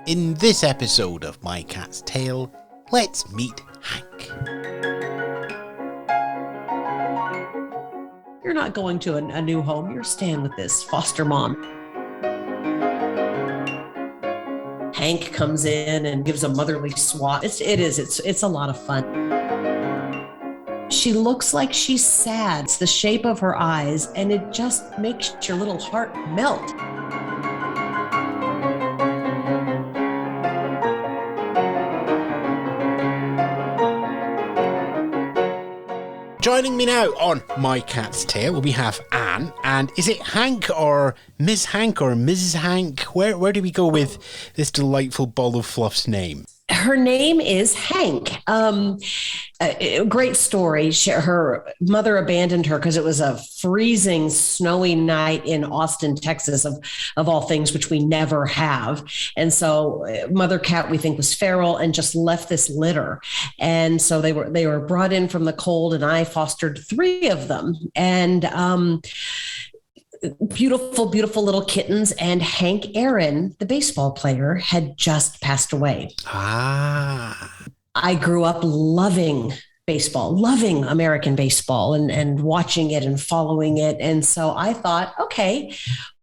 In this episode of My Cat's Tale, let's meet Hank. You're not going to a new home. You're staying with this foster mom. Hank comes in and gives a motherly swat. It's a lot of fun. She looks like she's sad. It's the shape of her eyes, and it just makes your little heart melt. Joining me now on My Cat's Tale, we have Anne. And is it Hank or Miss Hank or Mrs. Hank? Where do we go with this delightful ball of fluff's name? Her name is Hank. A great story. Her mother abandoned her because it was a freezing, snowy night in Austin, Texas, of all things, which we never have. And so mother cat, we think, was feral and just left this litter. And so they were brought in from the cold, and I fostered 3 of them. And beautiful, beautiful little kittens. And Hank Aaron, the baseball player, had just passed away. I grew up loving baseball, loving American baseball and watching it and following it. And so I thought, okay,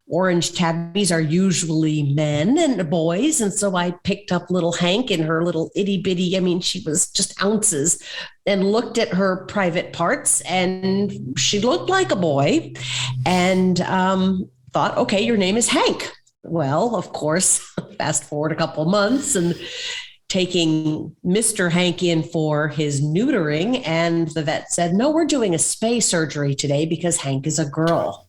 orange tabbies are usually men and boys. And so I picked up little Hank in her little itty bitty, she was just ounces, and looked at her private parts, and she looked like a boy, and thought, okay, your name is Hank. Well, of course, fast forward a couple months and taking Mr. Hank in for his neutering, and the vet said, no, we're doing a spay surgery today because Hank is a girl.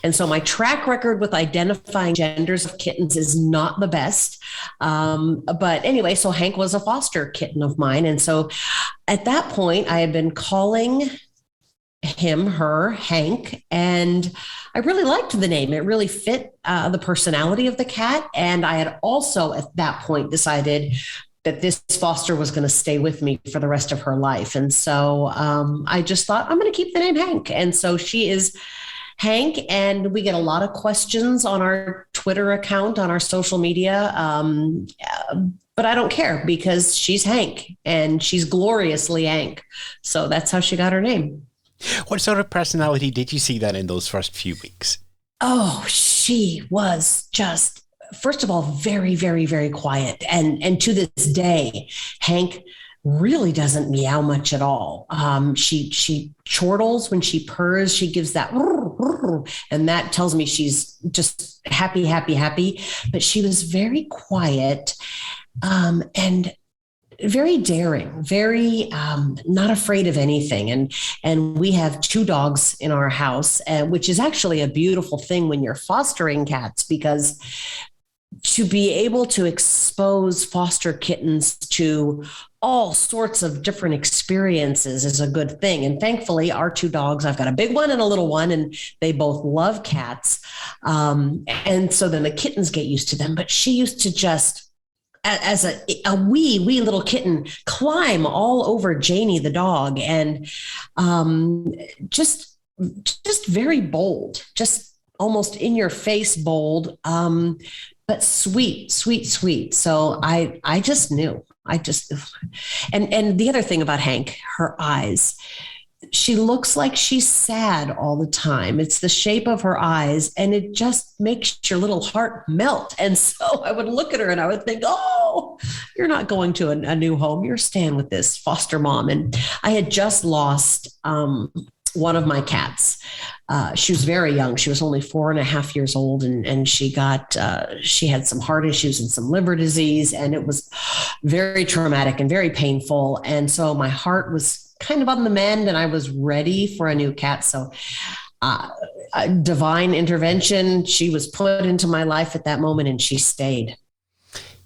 And so my track record with identifying genders of kittens is not the best. But anyway, so Hank was a foster kitten of mine. And so at that point, I had been calling her, Hank, and I really liked the name. It really fit the personality of the cat. And I had also at that point decided that this foster was going to stay with me for the rest of her life. And so I just thought, I'm going to keep the name Hank. And so she is Hank, and we get a lot of questions on our Twitter account, on our social media. But I don't care because she's Hank, and she's gloriously Hank. So that's how she got her name. What sort of personality did you see then in those first few weeks? Oh, she was just, first of all, very, very, very quiet. And to this day, Hank really doesn't meow much at all. She chortles when she purrs. She gives that, and that tells me she's just happy, happy, happy. But she was very quiet and very daring, very not afraid of anything. And we have 2 dogs in our house, which is actually a beautiful thing when you're fostering cats, because to be able to expose foster kittens to all sorts of different experiences is a good thing. And thankfully, our 2 dogs, I've got a big one and a little one, and they both love cats. And so then the kittens get used to them. But she used to just, as a wee little kitten, climb all over Janie the dog, and just very bold, just almost in your face bold, but sweet, sweet, sweet. So I just knew. And the other thing about Hank, her eyes, she looks like she's sad all the time. It's the shape of her eyes, and it just makes your little heart melt. And so I would look at her and I would think, oh, you're not going to a new home. You're staying with this foster mom. And I had just lost one of my cats. She was very young. She was only 4.5 years old, and she had some heart issues and some liver disease, and it was very traumatic and very painful. And so my heart was kind of on the mend, and I was ready for a new cat. So divine intervention, she was put into my life at that moment, and she stayed.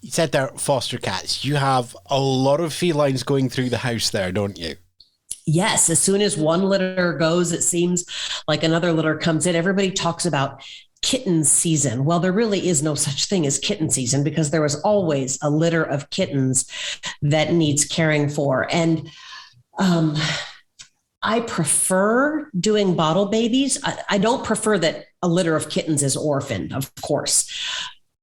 You said they're foster cats. You have a lot of felines going through the house there, don't you? Yes. As soon as one litter goes, it seems like another litter comes in. Everybody talks about kitten season. Well, there really is no such thing as kitten season, because there was always a litter of kittens that needs caring for. And I prefer doing bottle babies. I don't prefer that a litter of kittens is orphaned, of course.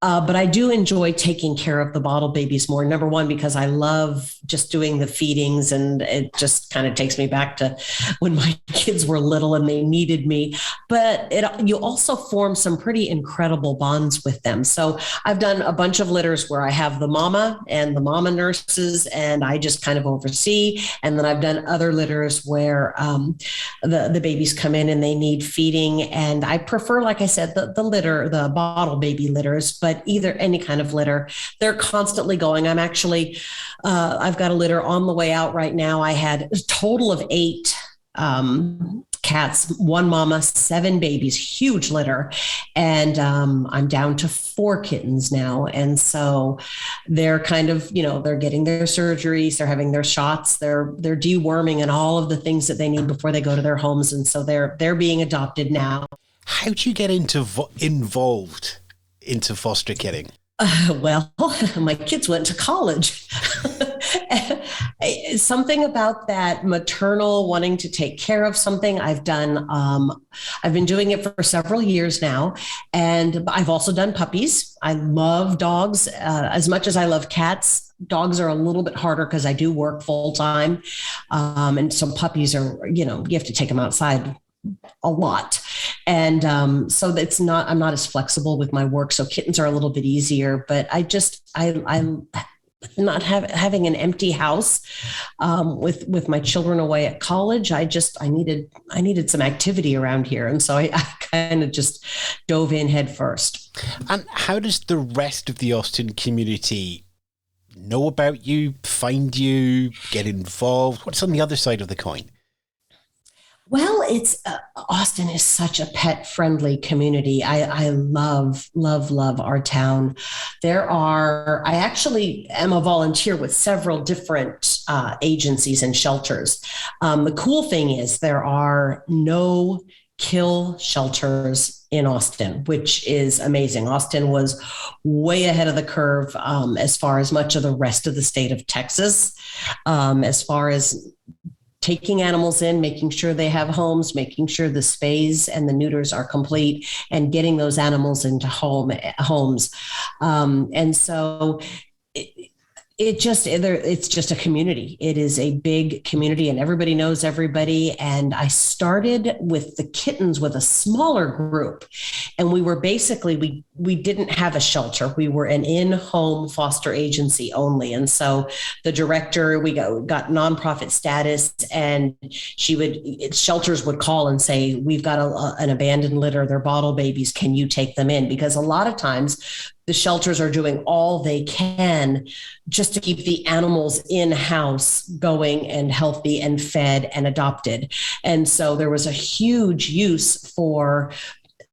But I do enjoy taking care of the bottle babies more. Number one, because I love just doing the feedings, and it just kind of takes me back to when my kids were little and they needed me. But you also form some pretty incredible bonds with them. So I've done a bunch of litters where I have the mama and the mama nurses, and I just kind of oversee. And then I've done other litters where the babies come in and they need feeding. And I prefer, like I said, the bottle baby litters, but either any kind of litter, they're constantly going. I've got a litter on the way out right now. I had a total of 8 cats, 1 mama, 7 babies, huge litter. And I'm down to 4 kittens now. And so they're kind of, they're getting their surgeries, they're having their shots, they're deworming and all of the things that they need before they go to their homes. And so they're being adopted now. How do you get involved into foster kitting? Well, my kids went to college. Something about that maternal wanting to take care of something I've done. I've been doing it for several years now, and I've also done puppies. I love dogs as much as I love cats. Dogs are a little bit harder because I do work full time. And some puppies are, you have to take them outside a lot. And so I'm not as flexible with my work. So kittens are a little bit easier, but I'm not having an empty house with my children away at college. I needed some activity around here. And so I kind of just dove in head first. And how does the rest of the Austin community know about you, find you, get involved? What's on the other side of the coin? Well, Austin is such a pet-friendly community. I love our town. I actually am a volunteer with several different agencies and shelters. The cool thing is there are no kill shelters in Austin, which is amazing. Austin was way ahead of the curve as far as much of the rest of the state of Texas, as far as taking animals in, making sure they have homes, making sure the spays and the neuters are complete, and getting those animals into homes. And so it's just a community. It is a big community and everybody knows everybody. And I started with the kittens with a smaller group. And we were basically, we didn't have a shelter. We were an in-home foster agency only. And so the director, we got nonprofit status, and shelters would call and say, we've got an abandoned litter, they're bottle babies. Can you take them in? Because a lot of times the shelters are doing all they can just to keep the animals in-house going and healthy and fed and adopted. And so there was a huge use for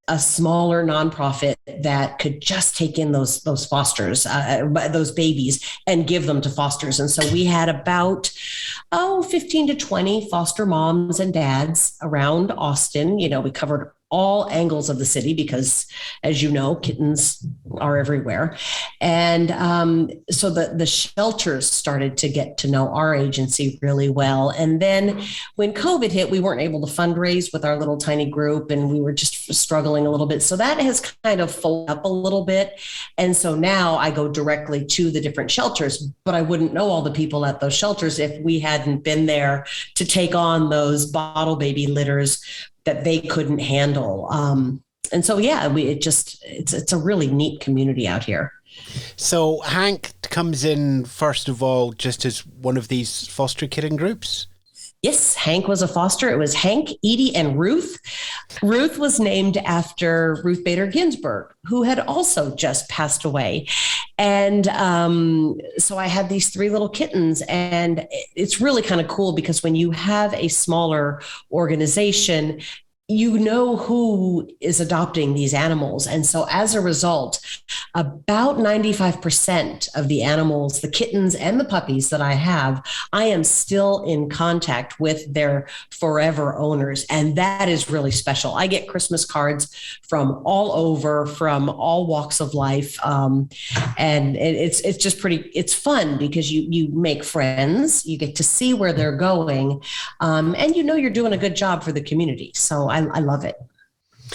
a smaller nonprofit that could just take in those fosters, those babies, and give them to fosters. And so we had about 15 to 20 foster moms and dads around Austin. We covered all angles of the city because, as you know, kittens are everywhere. And so the shelters started to get to know our agency really well. And then when COVID hit, we weren't able to fundraise with our little tiny group, and we were just struggling a little bit. So that has kind of folded up a little bit. And so now I go directly to the different shelters, but I wouldn't know all the people at those shelters if we hadn't been there to take on those bottle baby litters that they couldn't handle. And so, yeah, it's a really neat community out here. So Hank comes in, first of all, just as one of these foster kitten groups? Yes, Hank was a foster. It was Hank, Edie, and Ruth. Ruth was named after Ruth Bader Ginsburg, who had also just passed away. And so I had these 3 little kittens, and it's really kind of cool because when you have a smaller organization, you know who is adopting these animals. And so as a result, about 95% of the animals, the kittens and the puppies that I have, I am still in contact with their forever owners. And that is really special. I get Christmas cards from all over, from all walks of life. And it's just it's fun because you make friends, you get to see where they're going. And you're doing a good job for the community. So I love it.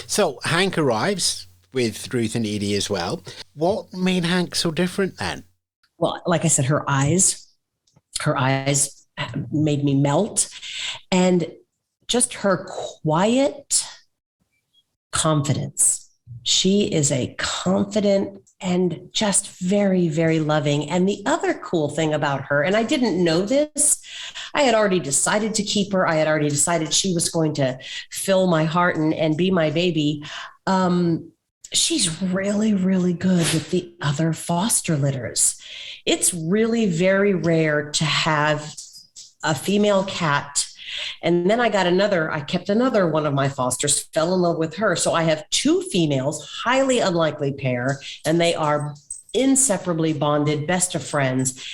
So Hank arrives, with Ruth and Edie as well. What made Hank so different then? Well, like I said, her eyes made me melt, and just her quiet confidence. She is a confident and just very, very loving. And the other cool thing about her, and I didn't know this, I had already decided to keep her. I had already decided she was going to fill my heart and be my baby. She's really, really good with the other foster litters. It's really very rare to have a female cat. And then I kept another one of my fosters, fell in love with her. So I have two females, highly unlikely pair, and they are inseparably bonded, best of friends.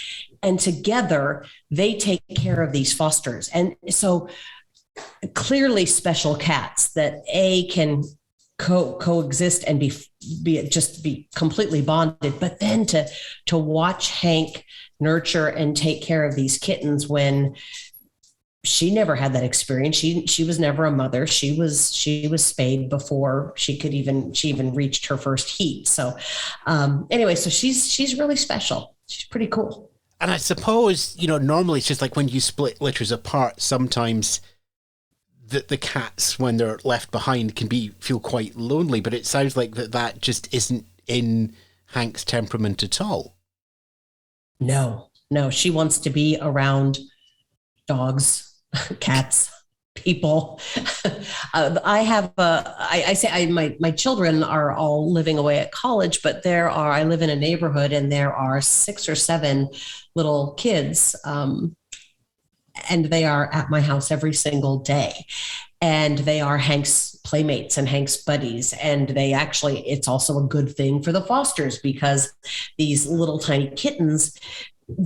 And together they take care of these fosters. And so clearly special cats that can coexist and be completely bonded. But then to watch Hank nurture and take care of these kittens when she never had that experience. She was never a mother. She was spayed before she even reached her first heat. So anyway, so she's really special. She's pretty cool. And I suppose, normally it's just like when you split litters apart, sometimes the cats, when they're left behind, can feel quite lonely, but it sounds like that just isn't in Hank's temperament at all. No, she wants to be around dogs, cats, people. I have my children are all living away at college, but I live in a neighborhood and there are 6 or 7 little kids, and they are at my house every single day. And they are Hank's playmates and Hank's buddies. And it's also a good thing for the fosters because these little tiny kittens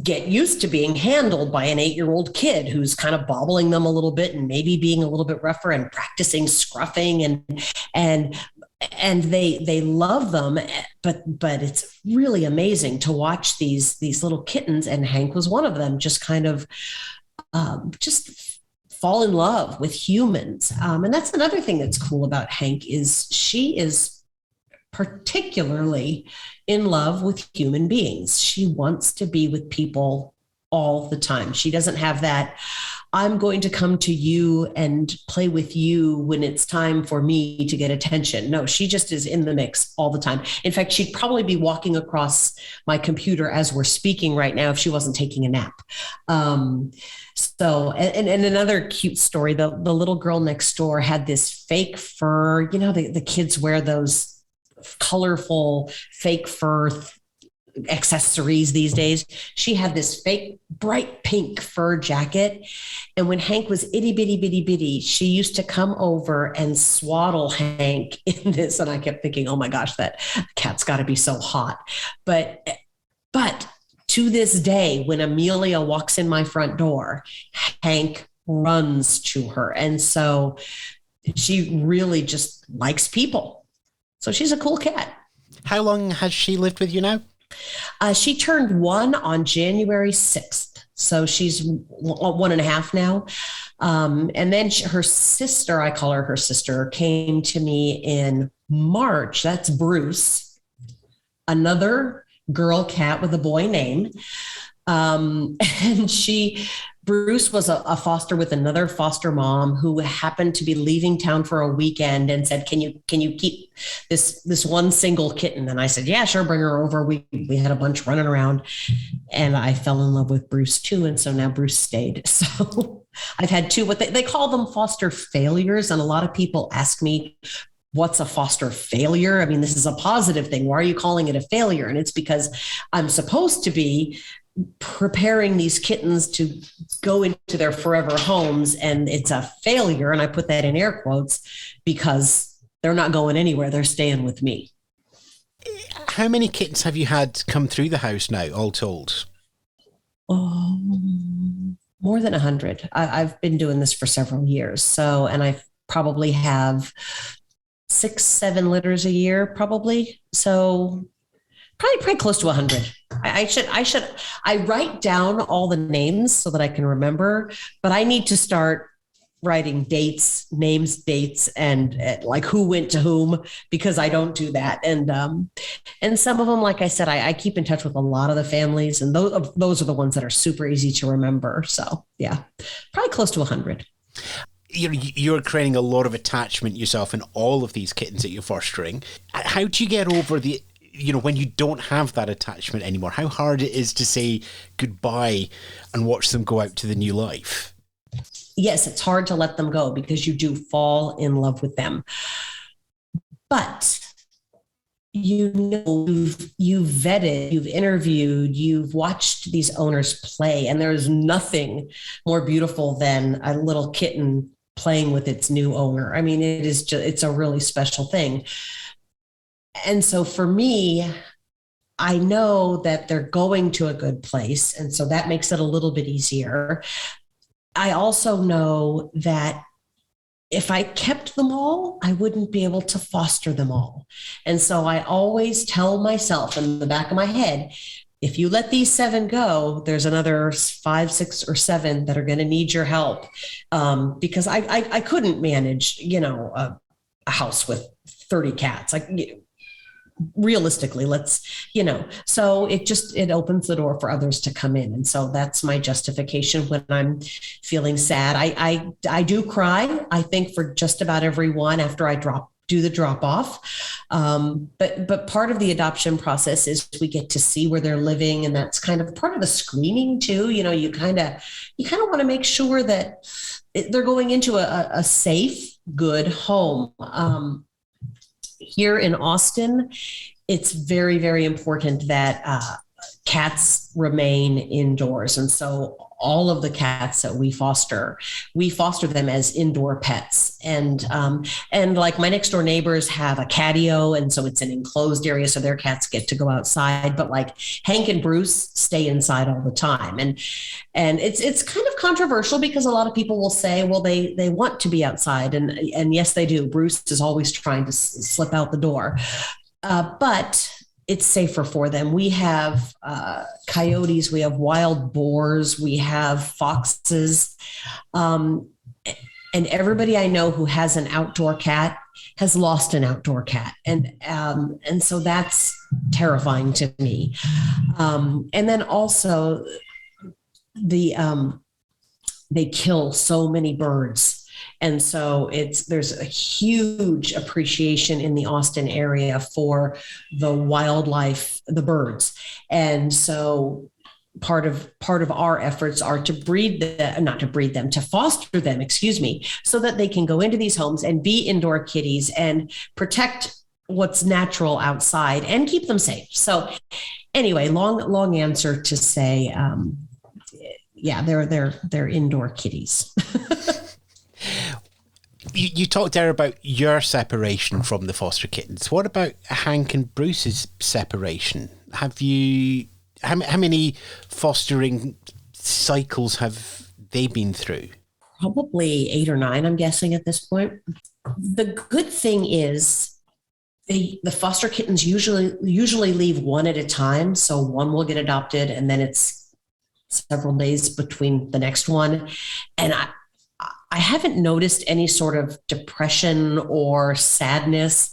get used to being handled by an 8-year-old kid who's kind of bobbling them a little bit and maybe being a little bit rougher and practicing scruffing and they love them, but it's really amazing to watch these little kittens, and Hank was one of them, just kind of just fall in love with humans. And that's another thing that's cool about Hank is she is particularly in love with human beings. She wants to be with people all the time. She doesn't have that, I'm going to come to you and play with you when it's time for me to get attention. No, she just is in the mix all the time. In fact, she'd probably be walking across my computer as we're speaking right now if she wasn't taking a nap. So, and another cute story, the little girl next door had this fake fur, the kids wear those colorful fake fur accessories these days. She had this fake bright pink fur jacket. And when Hank was itty bitty, she used to come over and swaddle Hank in this. And I kept thinking, oh my gosh, that cat's got to be so hot. But to this day, when Amelia walks in my front door, Hank runs to her. And so she really just likes people. So she's a cool cat. How long has she lived with you now? She turned 1 on January 6th. So she's 1.5 now. And then her sister, I call her sister, came to me in March. That's Bruce, another girl cat with a boy name. And Bruce was a foster with another foster mom who happened to be leaving town for a weekend and said, can you keep this one single kitten? And I said, yeah, sure. Bring her over. We had a bunch running around and I fell in love with Bruce too. And so now Bruce stayed. So I've had 2, what they call them foster failures. And a lot of people ask me, what's a foster failure? I mean, this is a positive thing. Why are you calling it a failure? And it's because I'm supposed to be preparing these kittens to go into their forever homes, and it's a failure. And I put that in air quotes because they're not going anywhere. They're staying with me. How many kittens have you had come through the house now, all told? Oh, more than 100. I've been doing this for several years. So, and I probably have 6-7 litters a year, probably. So probably close to 100. I write down all the names so that I can remember, but I need to start writing dates, and like who went to whom, because I don't do that. And some of them, like I said, I keep in touch with a lot of the families, and those are the ones that are super easy to remember. So yeah, probably close to 100. You're creating a lot of attachment yourself in all of these kittens that you're fostering. How do you get over when you don't have that attachment anymore, how hard it is to say goodbye and watch them go out to the new life? Yes, it's hard to let them go because you do fall in love with them. But you've vetted, you've interviewed, you've watched these owners play, and there's nothing more beautiful than a little kitten playing with its new owner. I mean, it's a really special thing. And so for me, I know that they're going to a good place. And so that makes it a little bit easier. I also know that if I kept them all, I wouldn't be able to foster them all. And so I always tell myself in the back of my head, if you let these 7 go, there's another 5, 6, or 7 that are going to need your help. Because I couldn't manage, a house with 30 cats. Realistically, so it opens the door for others to come in. And so that's my justification when I'm feeling sad. I do cry, I think, for just about everyone after I do the drop off. But part of the adoption process is we get to see where they're living. And that's kind of part of the screening too. You kind of want to make sure that they're going into a safe, good home. Here in Austin, it's very, very important that cats remain indoors. And so all of the cats that we foster them as indoor pets. And like my next door neighbors have a catio. And so it's an enclosed area. So their cats get to go outside, but like Hank and Bruce stay inside all the time. And it's kind of controversial because a lot of people will say, well, they want to be outside. And yes, they do. Bruce is always trying to slip out the door. But it's safer for them. We have coyotes, we have wild boars, we have foxes. And everybody I know who has an outdoor cat has lost an outdoor cat. And so that's terrifying to me. And then also they kill so many birds. And so there's a huge appreciation in the Austin area for the wildlife, the birds. And so part of our efforts are to to foster them, so that they can go into these homes and be indoor kitties and protect what's natural outside and keep them safe. So anyway, long answer to say, they're indoor kitties. You talked there about your separation from the foster kittens. What about Hank and Bruce's separation? How many fostering cycles have they been through? Probably 8 or 9, I'm guessing at this point. The good thing is the foster kittens usually leave one at a time. So one will get adopted and then it's several days between the next one. And I haven't noticed any sort of depression or sadness.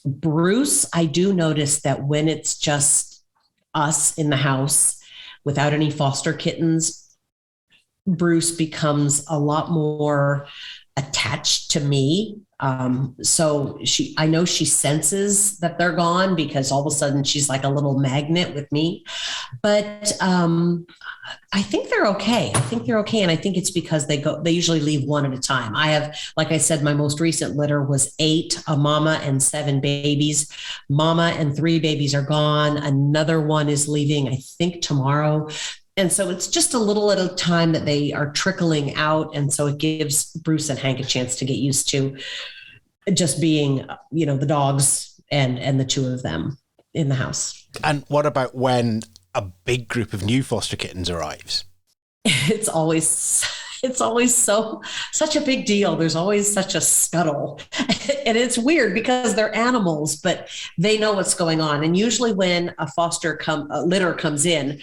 Bruce, I do notice that when it's just us in the house without any foster kittens, Bruce becomes a lot more attached to me. So I know she senses that they're gone because all of a sudden she's like a little magnet with me, but, I think they're okay. And I think it's because they usually leave one at a time. I have, like I said, my most recent litter was 8, a mama and 7 babies. Mama and 3 babies are gone. Another one is leaving, I think, tomorrow. And so it's just a little at a time that they are trickling out. And so it gives Bruce and Hank a chance to get used to just being, the dogs and the 2 of them in the house. And what about when a big group of new foster kittens arrives? It's always it's always such a big deal. There's always such a scuttle. And it's weird because they're animals, but they know what's going on. And usually when a litter comes in,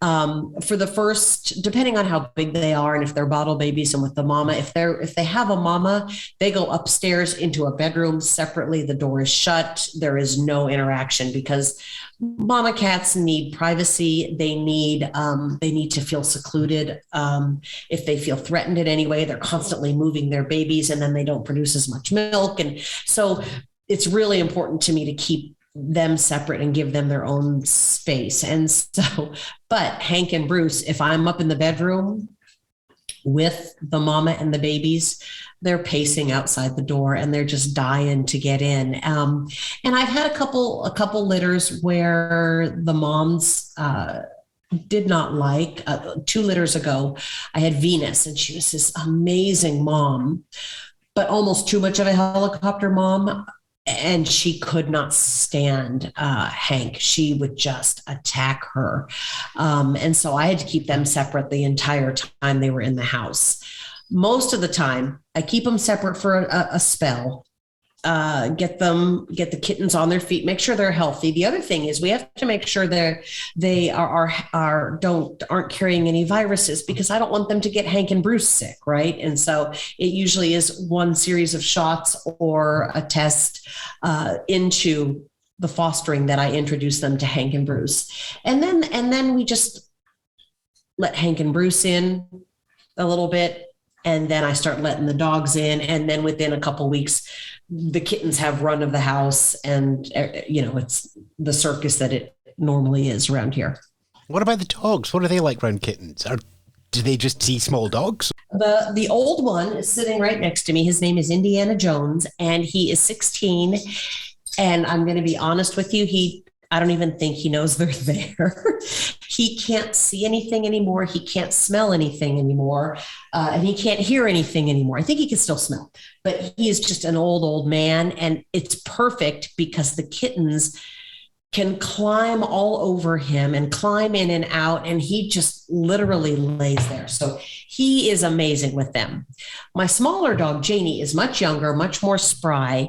for the first, depending on how big they are and if they're bottle babies and with the mama, if they have a mama, they go upstairs into a bedroom separately. The door is shut. There is no interaction because mama cats need privacy. They need to feel secluded. If they feel threatened in any way, they're constantly moving their babies and then they don't produce as much milk. And so it's really important to me to keep them separate and give them their own space. And so, but Hank and Bruce, if I'm up in the bedroom with the mama and the babies, they're pacing outside the door and they're just dying to get in. And I've had a couple litters where the moms did not like. 2 litters ago, I had Venus, and she was this amazing mom, but almost too much of a helicopter mom. And she could not stand Hank. She would just attack her. And so I had to keep them separate the entire time they were in the house. Most of the time, I keep them separate for a spell, get the kittens on their feet, make sure they're healthy. The other thing is we have to make sure they aren't carrying any viruses, because I don't want them to get Hank and Bruce sick, right? And so it usually is one series of shots or a test into the fostering that I introduce them to Hank and Bruce, and then we just let Hank and Bruce in a little bit. And then I start letting the dogs in. And then within a couple of weeks, the kittens have run of the house. And, it's the circus that it normally is around here. What about the dogs? What are they like around kittens? Do they just see small dogs? The old one is sitting right next to me. His name is Indiana Jones, and he is 16. And I'm going to be honest with you, I don't even think he knows they're there. He can't see anything anymore. He can't smell anything anymore. And he can't hear anything anymore. I think he can still smell, but he is just an old man. And it's perfect because the kittens can climb all over him and climb in and out. And he just literally lays there. So he is amazing with them. My smaller dog, Janie, is much younger, much more spry,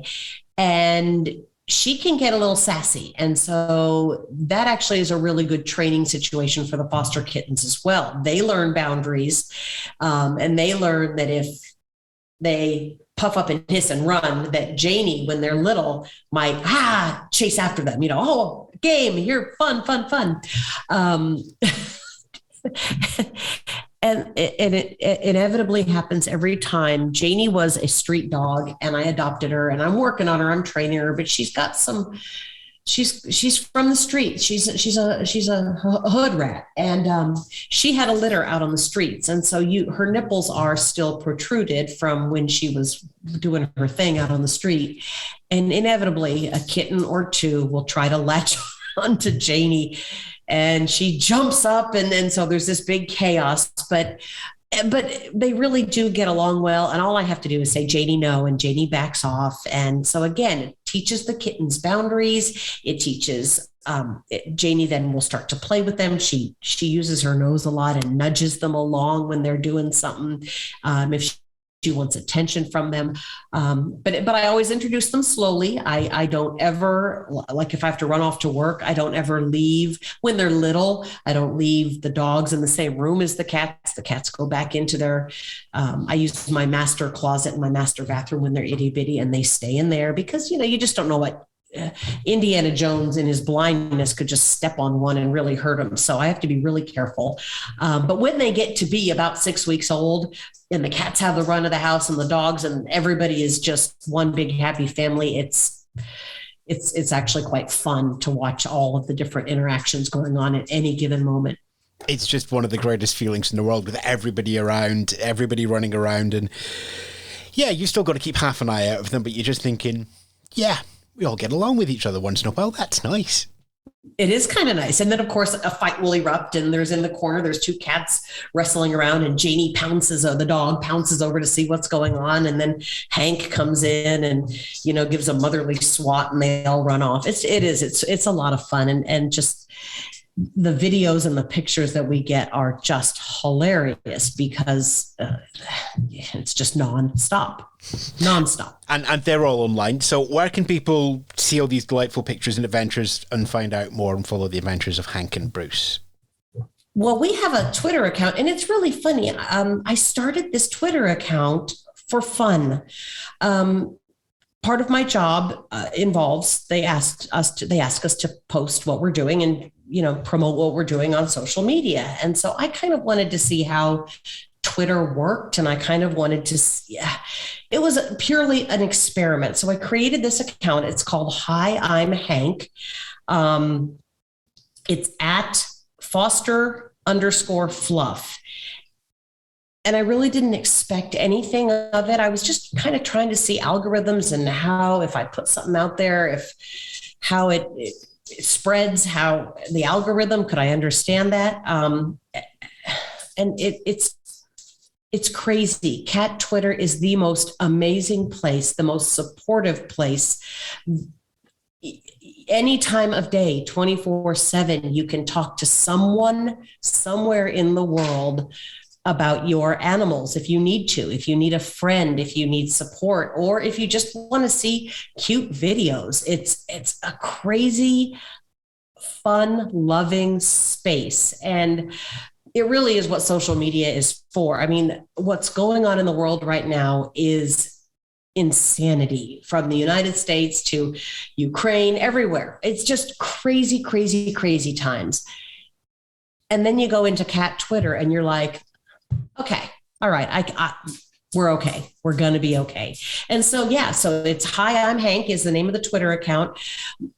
and she can get a little sassy. And so that actually is a really good training situation for the foster kittens as well. They learn boundaries, and they learn that if they puff up and hiss and run, that Janie, when they're little, might chase after them, oh, game, you're fun. And it inevitably happens every time. Janie was a street dog, and I adopted her, and I'm working on her. I'm training her, but she's got she's from the street. She's a hood rat, and she had a litter out on the streets, and so her nipples are still protruded from when she was doing her thing out on the street, and inevitably a kitten or two will try to latch onto Janie. And she jumps up, and then so there's this big chaos, but they really do get along well. And all I have to do is say, Janie, no, and Janie backs off. And so again, it teaches the kittens boundaries. It teaches Janie then will start to play with them. She uses her nose a lot and nudges them along when they're doing something. If she wants attention from them. But I always introduce them slowly. I don't ever, like if I have to run off to work, I don't ever leave when they're little. I don't leave the dogs in the same room as the cats. The cats go back into their, I use my master closet and my master bathroom when they're itty bitty, and they stay in there because, you just don't know what Indiana Jones in his blindness could just step on one and really hurt him. So I have to be really careful. But when they get to be about 6 weeks old and the cats have the run of the house and the dogs and everybody is just one big happy family, it's actually quite fun to watch all of the different interactions going on at any given moment. It's just one of the greatest feelings in the world, with everybody around, everybody running around. And yeah, you still got to keep half an eye out of them, but you're just thinking, yeah, we all get along with each other once in a while. That's nice. It is kind of nice. And then, of course, a fight will erupt, and there's in the corner, there's 2 cats wrestling around, and Janie the dog pounces over to see what's going on. And then Hank comes in and, gives a motherly swat, and they all run off. It's a lot of fun. And just, the videos and the pictures that we get are just hilarious because it's just nonstop. And they're all online. So where can people see all these delightful pictures and adventures and find out more and follow the adventures of Hank and Bruce? Well, we have a Twitter account, and it's really funny. I started this Twitter account for fun. Part of my job involves they ask us to post what we're doing and promote what we're doing on social media. And so I kind of wanted to see how Twitter worked, and I kind of wanted to see, it was purely an experiment. So I created this account. It's called Hi, I'm Hank. It's at Foster_Fluff. And I really didn't expect anything of it. I was just kind of trying to see algorithms and how, if I put something out there, how it spreads, how the algorithm, could I understand that? And it's crazy. Cat Twitter is the most amazing place, the most supportive place. Any time of day, 24/7, you can talk to someone somewhere in the world about your animals if you need to, if you need a friend, if you need support, or if you just want to see cute videos. It's a crazy, fun, loving space. And it really is what social media is for. I mean, what's going on in the world right now is insanity, from the United States to Ukraine, everywhere. It's just crazy, crazy, crazy times. And then you go into Cat Twitter and you're like, okay, all right, we're okay. We're going to be okay. And so, so it's Hi, I'm Hank is the name of the Twitter account.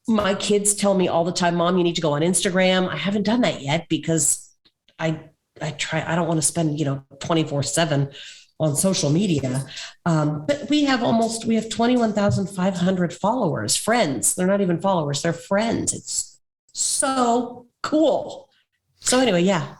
My kids tell me all the time, Mom, you need to go on Instagram. I haven't done that yet because I don't want to spend, 24/7 on social media. But we have 21,500 followers, friends. They're not even followers. They're friends. It's so cool. So anyway, yeah,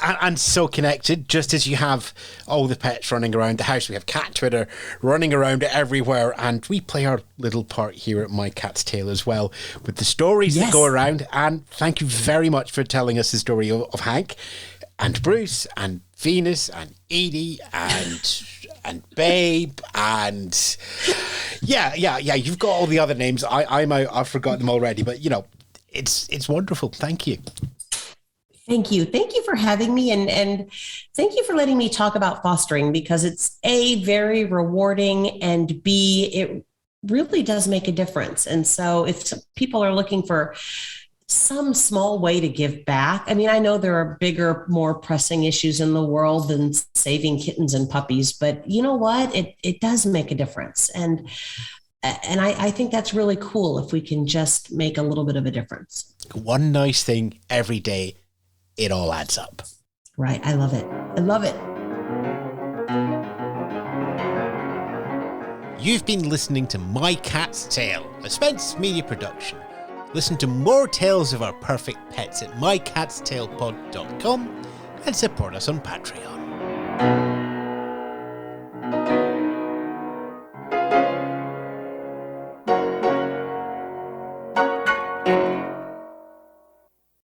and so connected. Just as you have all the pets running around the house, we have Cat Twitter running around everywhere, and we play our little part here at My Cat's Tale as well with the stories that go around. And thank you very much for telling us the story of Hank and Bruce and Venus and Edie and Babe and you've got all the other names. I've forgotten them already, but it's wonderful. Thank you. Thank you. Thank you for having me. And thank you for letting me talk about fostering, because it's A, very rewarding, and B, it really does make a difference. And so if people are looking for some small way to give back, I mean, I know there are bigger, more pressing issues in the world than saving kittens and puppies, but you know what? It does make a difference. And I think that's really cool if we can just make a little bit of a difference. One nice thing every day. It all adds up. Right. I love it. I love it. You've been listening to My Cat's Tale, a Spence Media production. Listen to more tales of our perfect pets at mycatstalepod.com and support us on Patreon.